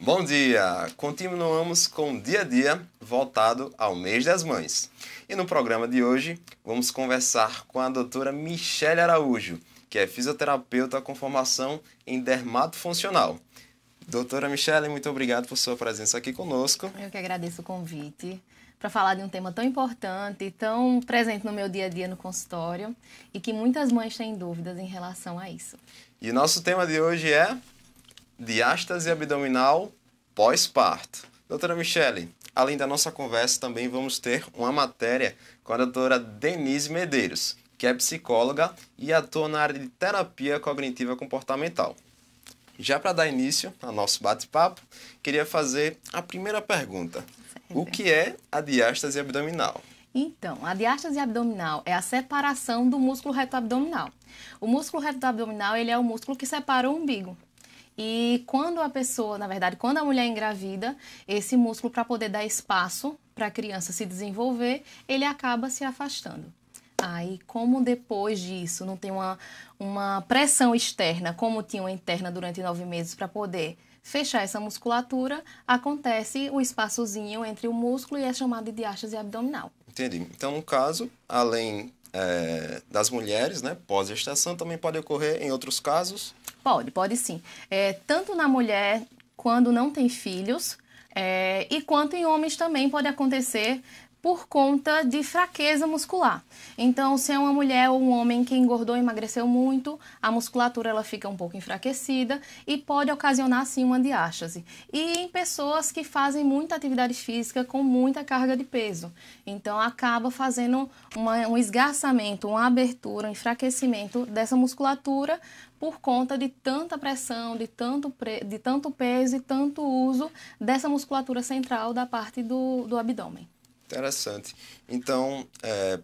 Bom dia! Continuamos com o dia a dia voltado ao mês das mães. E no programa de hoje vamos conversar com a doutora Michele Araújo, que é fisioterapeuta com formação em dermatofuncional. Doutora Michele, muito obrigado por sua presença aqui conosco. Eu que agradeço o convite para falar de um tema tão importante, tão presente no meu dia a dia no consultório e que muitas mães têm dúvidas em relação a isso. E nosso tema de hoje é diástase abdominal pós-parto. Doutora Michele, além da nossa conversa, também vamos ter uma matéria com a doutora Denise Medeiros, que é psicóloga e atua na área de terapia cognitiva comportamental. Já para dar início ao nosso bate-papo, queria fazer a primeira pergunta. O que é a diástase abdominal? Então, a diástase abdominal é a separação do músculo reto abdominal. O músculo reto abdominal, ele é o músculo que separa o umbigo. E quando a pessoa, na verdade, quando a mulher engravida, esse músculo, para poder dar espaço para a criança se desenvolver, ele acaba se afastando. Aí, como depois disso não tem uma pressão externa, como tinha uma interna durante 9 meses para poder fechar essa musculatura, acontece o espaçozinho entre o músculo e é chamado de diástase abdominal. Entendi. Então, no caso, além das mulheres, né, pós-gestação, também pode ocorrer em outros casos? Pode sim. Tanto na mulher, quando não tem filhos, e quanto em homens também pode acontecer por conta de fraqueza muscular. Então, se é uma mulher ou um homem que engordou e emagreceu muito, a musculatura ela fica um pouco enfraquecida e pode ocasionar, sim, uma diástase. E em pessoas que fazem muita atividade física com muita carga de peso. Então, acaba fazendo um esgarçamento, uma abertura, um enfraquecimento dessa musculatura por conta de tanta pressão, de tanto peso e tanto uso dessa musculatura central da parte do abdômen. Interessante. Então,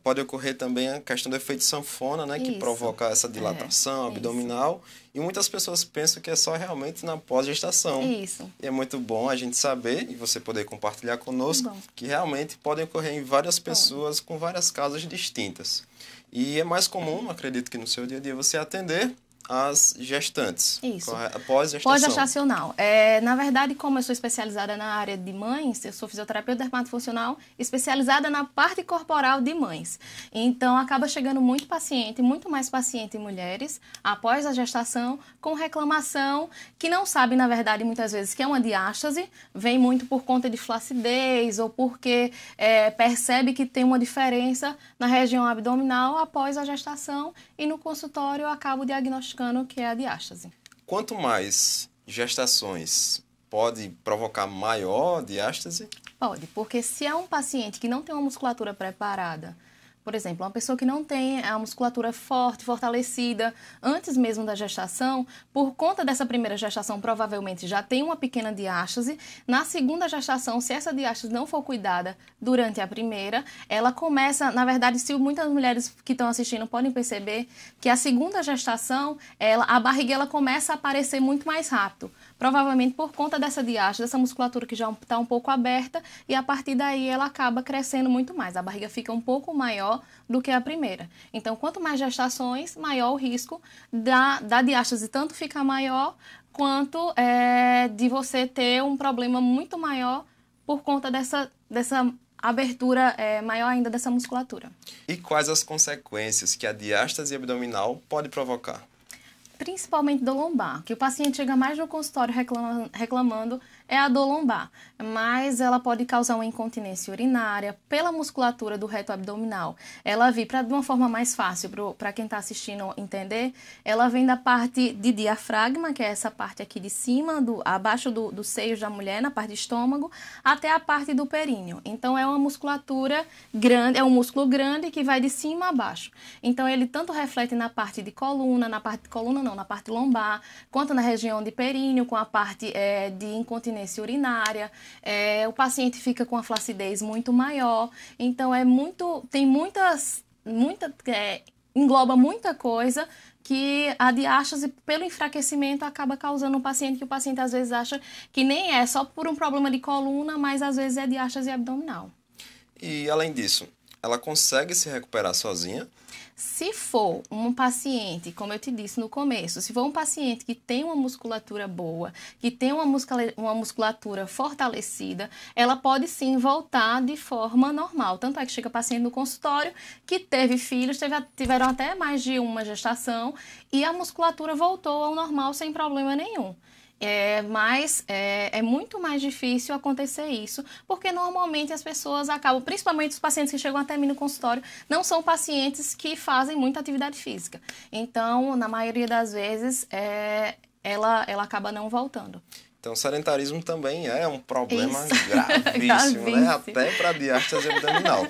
pode ocorrer também a questão do efeito sanfona, né, que provoca essa dilatação abdominal. E muitas pessoas pensam que é só realmente na pós-gestação. Isso. E é muito bom a gente saber, e você poder compartilhar conosco, que realmente podem ocorrer em várias pessoas com várias causas distintas. E é mais comum, acredito que no seu dia a dia, você atender as gestantes. Isso. Pós-gestação. Pós-gestacional. Na verdade, como eu sou especializada na área de mães, eu sou fisioterapeuta dermatofuncional especializada na parte corporal de mães. Então, acaba chegando muito mais paciente mulheres, após a gestação, com reclamação, que não sabe, na verdade, muitas vezes, que é uma diástase, vem muito por conta de flacidez ou porque percebe que tem uma diferença na região abdominal após a gestação e no consultório eu acabo diagnosticando que é a diástase. Quanto mais gestações pode provocar maior diástase? Pode, porque se é um paciente que não tem uma musculatura preparada, por exemplo, uma pessoa que não tem a musculatura forte, fortalecida, antes mesmo da gestação, por conta dessa primeira gestação, provavelmente já tem uma pequena diástase. Na segunda gestação, se essa diástase não for cuidada durante a primeira, ela começa, na verdade, se muitas mulheres que estão assistindo podem perceber que a segunda gestação, a barriga ela começa a aparecer muito mais rápido. Provavelmente por conta dessa diástase, dessa musculatura que já está um pouco aberta, e a partir daí ela acaba crescendo muito mais. A barriga fica um pouco maior do que a primeira. Então, quanto mais gestações, maior o risco da diástase tanto ficar maior, quanto de você ter um problema muito maior por conta dessa abertura maior ainda dessa musculatura. E quais as consequências que a diástase abdominal pode provocar? Principalmente do lombar, que o paciente chega mais no consultório reclamando é a dor lombar, mas ela pode causar uma incontinência urinária pela musculatura do reto abdominal. Ela vem, de uma forma mais fácil para quem está assistindo entender, ela vem da parte de diafragma, que é essa parte aqui de cima, abaixo do seio da mulher, na parte do estômago, até a parte do períneo. Então é uma musculatura grande, é um músculo grande que vai de cima a baixo. Então ele tanto reflete na parte de coluna, na parte lombar, quanto na região de períneo, com a parte de incontinência urinária, o paciente fica com a flacidez muito maior, então engloba muita coisa que a diástase, pelo enfraquecimento, acaba causando no paciente, que o paciente às vezes acha que nem é só por um problema de coluna, mas às vezes é diástase abdominal. E além disso, ela consegue se recuperar sozinha? Se for um paciente, como eu te disse no começo, se for um paciente que tem uma musculatura boa, que tem uma musculatura fortalecida, ela pode sim voltar de forma normal. Tanto é que chega paciente no consultório que teve filhos, tiveram até mais de uma gestação e a musculatura voltou ao normal sem problema nenhum. Mas é muito mais difícil acontecer isso, porque normalmente as pessoas acabam, principalmente os pacientes que chegam até mim no consultório, não são pacientes que fazem muita atividade física. Então, na maioria das vezes, ela acaba não voltando. Então, o sedentarismo também é um problema Isso. gravíssimo, né? Até para a diástase abdominal.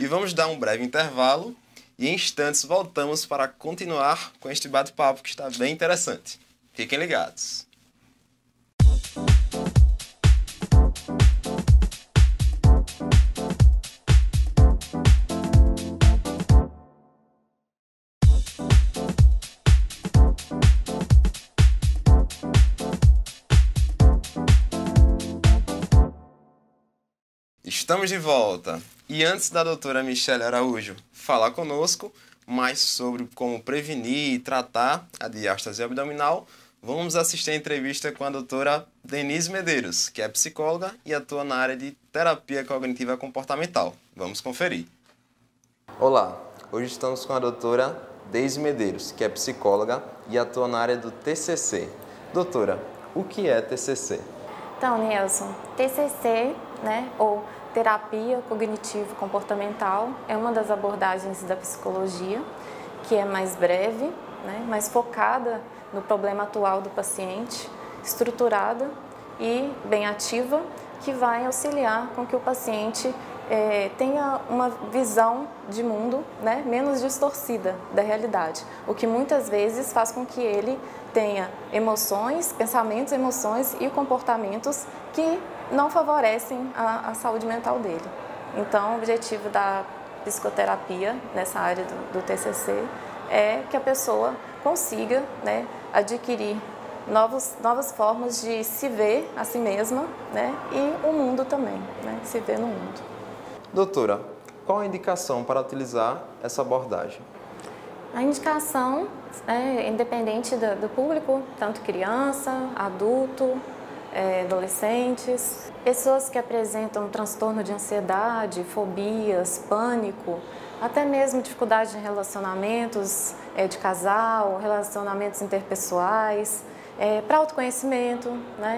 E vamos dar um breve intervalo e em instantes voltamos para continuar com este bate-papo que está bem interessante. Fiquem ligados. Estamos de volta. E antes da doutora Michele Araújo falar conosco mais sobre como prevenir e tratar a diástase abdominal, vamos assistir a entrevista com a doutora Denise Medeiros, que é psicóloga e atua na área de terapia cognitiva comportamental. Vamos conferir. Olá, hoje estamos com a doutora Denise Medeiros, que é psicóloga e atua na área do TCC. Doutora, o que é TCC? Então, Nelson, TCC, ou terapia cognitivo comportamental, é uma das abordagens da psicologia, que é mais breve, mais focada no problema atual do paciente, estruturada e bem ativa, que vai auxiliar com que o paciente tenha uma visão de mundo menos distorcida da realidade, o que muitas vezes faz com que ele tenha emoções, pensamentos, emoções e comportamentos que não favorecem a saúde mental dele. Então, o objetivo da psicoterapia nessa área do TCC é que a pessoa consiga adquirir novas formas de se ver a si mesma e o mundo também, se ver no mundo. Doutora, qual a indicação para utilizar essa abordagem? A indicação é independente do público, tanto criança, adulto, adolescentes, pessoas que apresentam transtorno de ansiedade, fobias, pânico, até mesmo dificuldade em relacionamentos de casal, relacionamentos interpessoais, para autoconhecimento,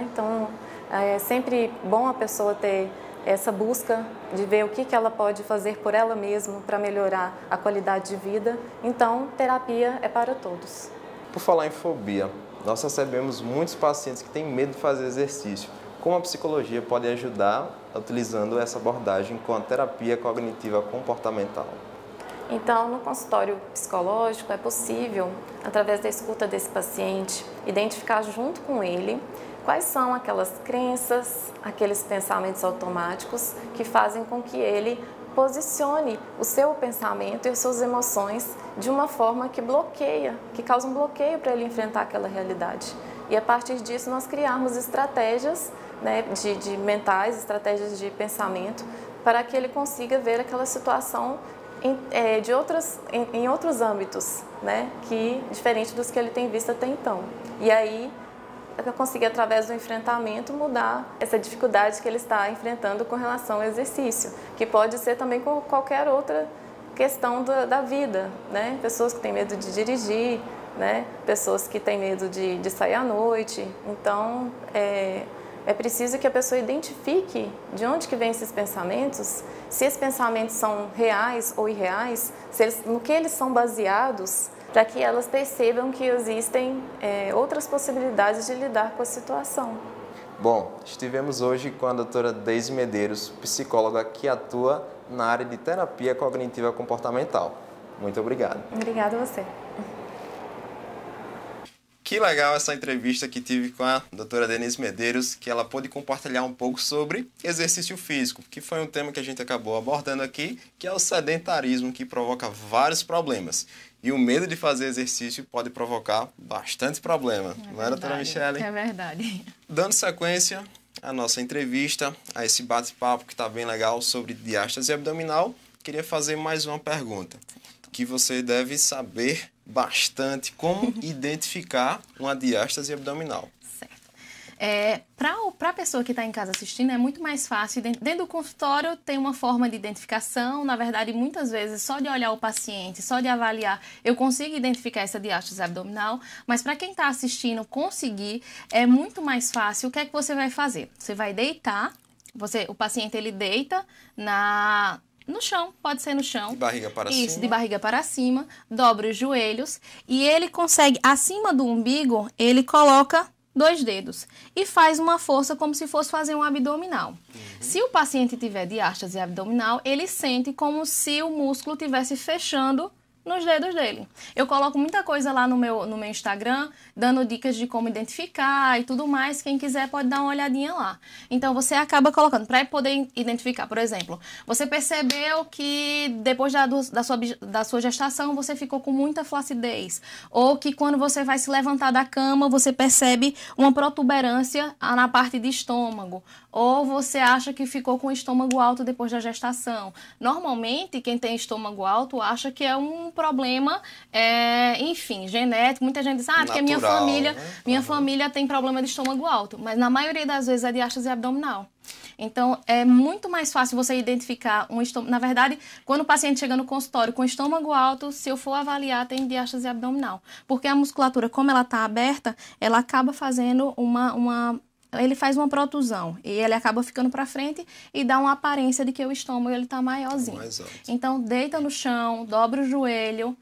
Então, é sempre bom a pessoa ter essa busca de ver o que ela pode fazer por ela mesma para melhorar a qualidade de vida. Então, terapia é para todos. Por falar em fobia, nós recebemos muitos pacientes que têm medo de fazer exercício. Como a psicologia pode ajudar utilizando essa abordagem com a terapia cognitiva comportamental? Então, no consultório psicológico é possível, através da escuta desse paciente, identificar junto com ele quais são aquelas crenças, aqueles pensamentos automáticos que fazem com que ele posicione o seu pensamento e as suas emoções de uma forma que bloqueia, que causa um bloqueio para ele enfrentar aquela realidade. E a partir disso nós criarmos estratégias de mentais, estratégias de pensamento, para que ele consiga ver aquela situação em outros âmbitos, que diferente dos que ele tem visto até então. E aí conseguir, através do enfrentamento, mudar essa dificuldade que ele está enfrentando com relação ao exercício, que pode ser também com qualquer outra questão da vida, Pessoas que têm medo de dirigir, Pessoas que têm medo de sair à noite. Então, é preciso que a pessoa identifique de onde que vêm esses pensamentos, se esses pensamentos são reais ou irreais, no que eles são baseados, para que elas percebam que existem outras possibilidades de lidar com a situação. Bom, estivemos hoje com a doutora Denise Medeiros, psicóloga que atua na área de terapia cognitiva comportamental. Muito obrigado. Obrigada a você. Que legal essa entrevista que tive com a doutora Denise Medeiros, que ela pôde compartilhar um pouco sobre exercício físico, que foi um tema que a gente acabou abordando aqui, que é o sedentarismo, que provoca vários problemas. E o medo de fazer exercício pode provocar bastante problema. Não é, doutora Michele? É verdade. Dando sequência à nossa entrevista, a esse bate-papo que está bem legal sobre diástase abdominal, queria fazer mais uma pergunta, que você deve saber bastante como identificar uma diástase abdominal. Para a pessoa que está em casa assistindo, é muito mais fácil. Dentro do consultório tem uma forma de identificação. Na verdade, muitas vezes, só de olhar o paciente, só de avaliar, eu consigo identificar essa diástase abdominal. Mas para quem está assistindo conseguir, é muito mais fácil. O que é que você vai fazer? Você vai deitar, o paciente ele deita no chão, pode ser no chão. De barriga para cima. Isso, de barriga para cima, dobra os joelhos e ele consegue, acima do umbigo, ele coloca 2 dedos e faz uma força como se fosse fazer um abdominal. Se o paciente tiver diástase abdominal, ele sente como se o músculo estivesse fechando nos dedos dele. Eu coloco muita coisa lá no meu Instagram, dando dicas de como identificar e tudo mais. Quem quiser pode dar uma olhadinha lá. Então, você acaba colocando, para poder identificar, por exemplo, você percebeu que depois da sua gestação, você ficou com muita flacidez. Ou que quando você vai se levantar da cama, você percebe uma protuberância na parte de estômago. Ou você acha que ficou com o estômago alto depois da gestação. Normalmente, quem tem estômago alto acha que é um problema, enfim, genético. Muita gente diz, porque minha família tem problema de estômago alto. Mas na maioria das vezes é diástase abdominal. Então, é muito mais fácil você identificar um estômago. Na verdade, quando o paciente chega no consultório com estômago alto, se eu for avaliar, tem diástase abdominal. Porque a musculatura, como ela está aberta, ela acaba fazendo ele faz uma protusão e ele acaba ficando para frente e dá uma aparência de que o estômago ele tá maiorzinho. Então, deita no chão, dobra o joelho,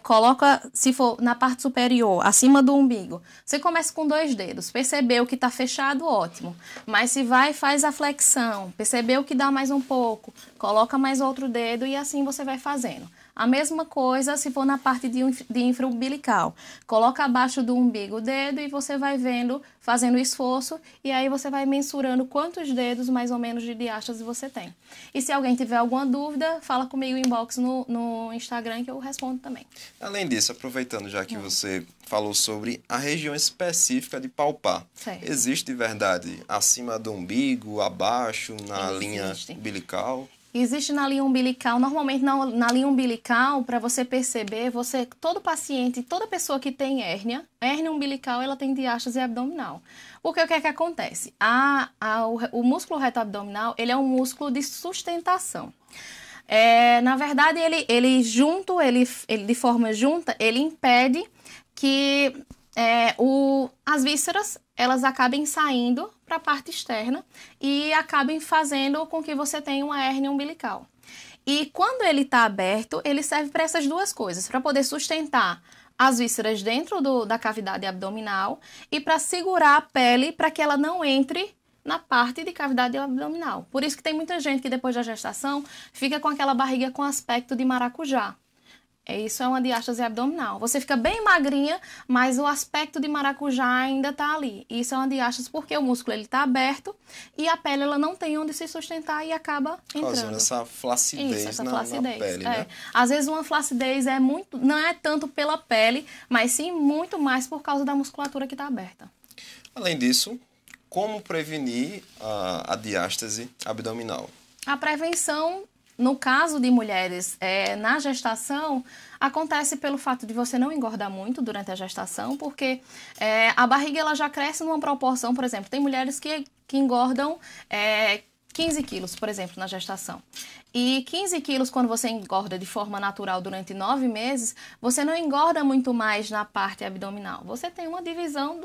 coloca, se for na parte superior, acima do umbigo. Você começa com 2 dedos, percebeu que tá fechado, ótimo. Mas se faz a flexão, percebeu que dá mais um pouco, coloca mais outro dedo e assim você vai fazendo. A mesma coisa se for na parte de infraumbilical. Coloca abaixo do umbigo o dedo e você vai vendo, fazendo o esforço, e aí você vai mensurando quantos dedos mais ou menos de diástase você tem. E se alguém tiver alguma dúvida, fala comigo em inbox no Instagram que eu respondo também. Além disso, aproveitando já que você falou sobre a região específica de palpar. Certo. Existe de verdade acima do umbigo, abaixo, na linha umbilical? Existe na linha umbilical, normalmente na linha umbilical, para você perceber, todo paciente, toda pessoa que tem hérnia umbilical, ela tem diástase abdominal. Porque o que é que acontece? O músculo reto abdominal, ele é um músculo de sustentação. Na verdade, ele de forma junta, ele impede que as vísceras elas acabem saindo para a parte externa e acabem fazendo com que você tenha uma hérnia umbilical. E quando ele está aberto, ele serve para essas 2 coisas, para poder sustentar as vísceras dentro da cavidade abdominal e para segurar a pele para que ela não entre na parte de cavidade abdominal. Por isso que tem muita gente que depois da gestação fica com aquela barriga com aspecto de maracujá. Isso é uma diástase abdominal. Você fica bem magrinha, mas o aspecto de maracujá ainda está ali. Isso é uma diástase porque o músculo está aberto e a pele ela não tem onde se sustentar e acaba entrando. Causando essa flacidez, na pele, né? Às vezes uma flacidez não é tanto pela pele, mas sim muito mais por causa da musculatura que está aberta. Além disso, como prevenir a diástase abdominal? A prevenção, no caso de mulheres na gestação, acontece pelo fato de você não engordar muito durante a gestação, porque a barriga ela já cresce numa proporção, por exemplo, tem mulheres que engordam 15 quilos, por exemplo, na gestação. E 15 quilos, quando você engorda de forma natural durante 9 meses, você não engorda muito mais na parte abdominal. Você tem uma divisão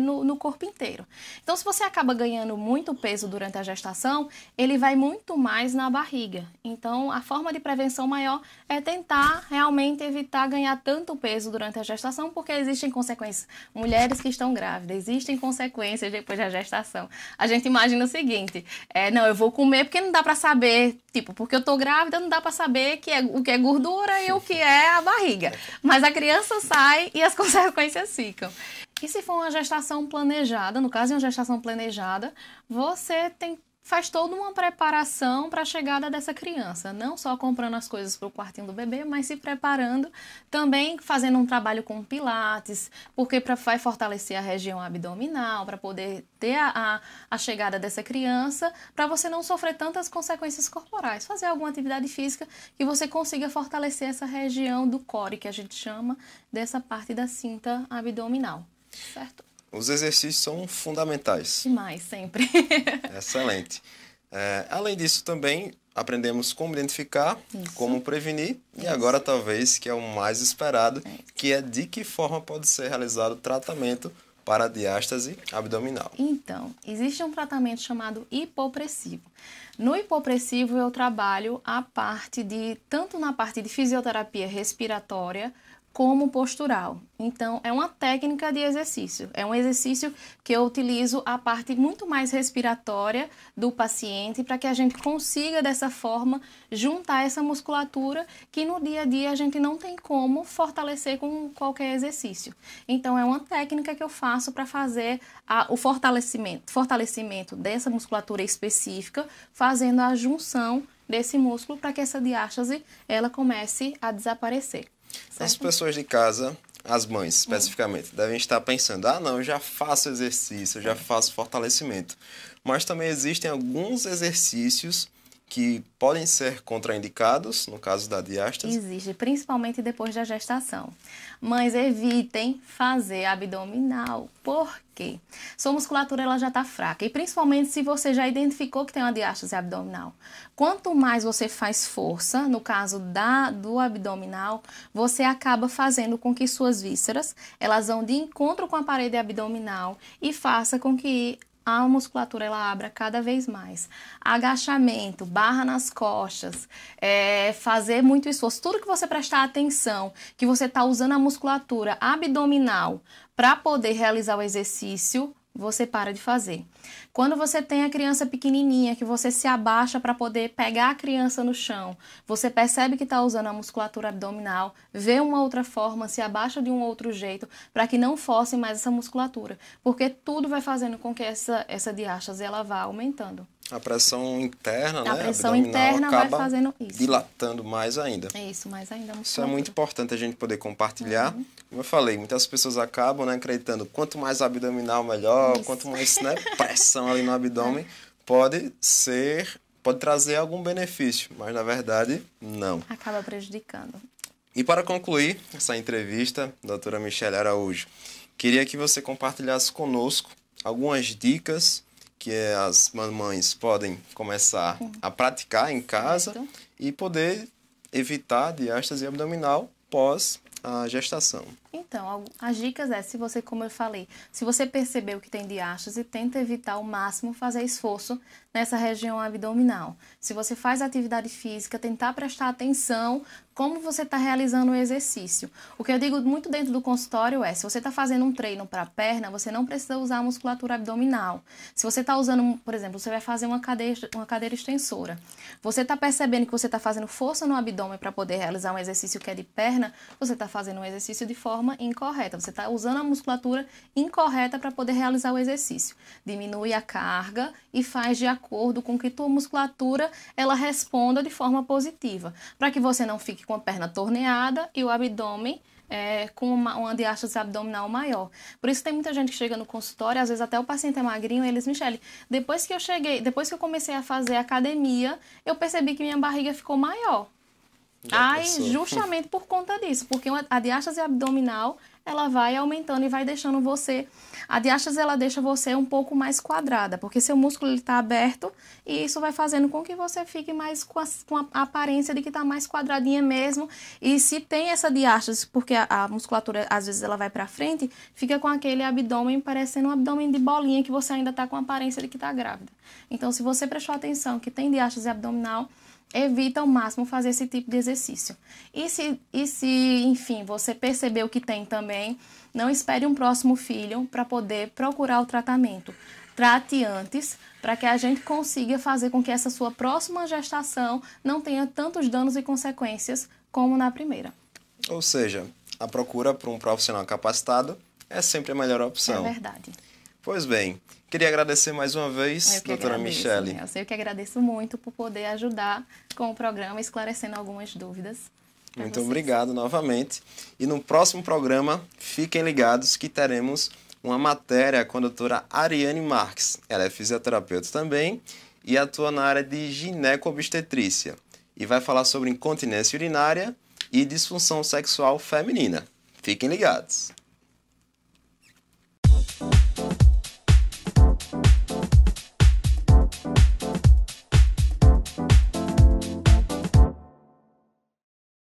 no corpo inteiro. Então, se você acaba ganhando muito peso durante a gestação, ele vai muito mais na barriga. Então, a forma de prevenção maior é tentar realmente evitar ganhar tanto peso durante a gestação, porque existem consequências. Mulheres que estão grávidas, existem consequências depois da gestação. A gente imagina o seguinte, não, eu vou comer porque não dá para saber, porque eu tô grávida, não dá para saber o que é gordura e o que é a barriga. Mas a criança sai e as consequências ficam. E se for uma gestação planejada, no caso de uma gestação planejada, você tem faz toda uma preparação para a chegada dessa criança. Não só comprando as coisas para o quartinho do bebê, mas se preparando, também fazendo um trabalho com pilates, porque vai fortalecer a região abdominal, para poder ter a chegada dessa criança, para você não sofrer tantas consequências corporais. Fazer alguma atividade física que você consiga fortalecer essa região do core, que a gente chama dessa parte da cinta abdominal, certo? Os exercícios são fundamentais. Demais, sempre. Excelente. Além disso, também aprendemos como identificar, como prevenir e agora talvez, que é o mais esperado, que é de que forma pode ser realizado o tratamento para a diástase abdominal. Então, existe um tratamento chamado hipopressivo. No hipopressivo eu trabalho tanto na parte de fisioterapia respiratória, como postural. Então, é uma técnica de exercício. É um exercício que eu utilizo a parte muito mais respiratória do paciente para que a gente consiga, dessa forma, juntar essa musculatura que no dia a dia a gente não tem como fortalecer com qualquer exercício. Então, é uma técnica que eu faço para fazer o fortalecimento dessa musculatura específica, fazendo a junção desse músculo para que essa diástase ela comece a desaparecer. Certo? As pessoas de casa, as mães especificamente, devem estar pensando, não, eu já faço exercício, eu já faço fortalecimento. Mas também existem alguns exercícios que podem ser contraindicados, no caso da diástase. Existe, principalmente depois da gestação. Mães, evitem fazer abdominal. Por quê? Sua musculatura ela já está fraca. E principalmente se você já identificou que tem uma diástase abdominal. Quanto mais você faz força, no caso do abdominal, você acaba fazendo com que suas vísceras elas vão de encontro com a parede abdominal e faça com que a musculatura ela abra cada vez mais. Agachamento, barra nas costas, fazer muito esforço. Tudo que você prestar atenção, que você está usando a musculatura abdominal para poder realizar o exercício, você para de fazer. Quando você tem a criança pequenininha, que você se abaixa para poder pegar a criança no chão, você percebe que está usando a musculatura abdominal, vê uma outra forma, se abaixa de um outro jeito, para que não force mais essa musculatura, porque tudo vai fazendo com que essa diástase ela vá aumentando. A pressão interna, a pressão interna vai fazendo isso. Dilatando mais ainda. Isso, mais ainda a musculatura. Isso é muito importante a gente poder compartilhar. Como eu falei, muitas pessoas acabam acreditando quanto mais abdominal melhor, quanto mais pressão ali no abdômen pode trazer algum benefício, mas na verdade não. Acaba prejudicando. E para concluir essa entrevista, doutora Michele Araújo, queria que você compartilhasse conosco algumas dicas que as mamães podem começar a praticar em casa e poder evitar a diástase abdominal pós a gestação. Então, as dicas como eu falei, se você percebeu que tem diástase, tenta evitar ao máximo fazer esforço nessa região abdominal. Se você faz atividade física, tentar prestar atenção como você está realizando o exercício. O que eu digo muito dentro do consultório se você está fazendo um treino para a perna, você não precisa usar a musculatura abdominal. Se você está usando, por exemplo, você vai fazer uma cadeira extensora. Você está percebendo que você está fazendo força no abdômen para poder realizar um exercício que é de perna, você está fazendo um exercício de forma incorreta. Você está usando a musculatura incorreta para poder realizar o exercício. Diminui a carga e faz de acordo com que tua musculatura ela responda de forma positiva, para que você não fique com a perna torneada e o abdômen com uma diástase abdominal maior. Por isso tem muita gente que chega no consultório, às vezes até o paciente é magrinho, e eles, Michele, depois que eu comecei a fazer academia, eu percebi que minha barriga ficou maior. Justamente por conta disso, porque a diástase abdominal ela vai aumentando e vai deixando você... A diástase ela deixa você um pouco mais quadrada, porque seu músculo está aberto e isso vai fazendo com que você fique mais com a aparência de que está mais quadradinha mesmo. E se tem essa diástase, porque a musculatura às vezes ela vai para frente, fica com aquele abdômen parecendo um abdômen de bolinha que você ainda está com a aparência de que está grávida. Então, se você prestou atenção que tem diástase abdominal, evita ao máximo fazer esse tipo de exercício. E se, enfim, você percebeu que tem também, não espere um próximo filho para poder procurar o tratamento. Trate antes, para que a gente consiga fazer com que essa sua próxima gestação não tenha tantos danos e consequências como na primeira. Ou seja, a procura por um profissional capacitado é sempre a melhor opção. É verdade. Pois bem, queria agradecer mais uma vez, doutora Michele. Eu que agradeço muito por poder ajudar com o programa, esclarecendo algumas dúvidas. Muito obrigado novamente. E no próximo programa, fiquem ligados que teremos uma matéria com a doutora Ariane Marques. Ela é fisioterapeuta também e atua na área de gineco-obstetrícia. E vai falar sobre incontinência urinária e disfunção sexual feminina. Fiquem ligados.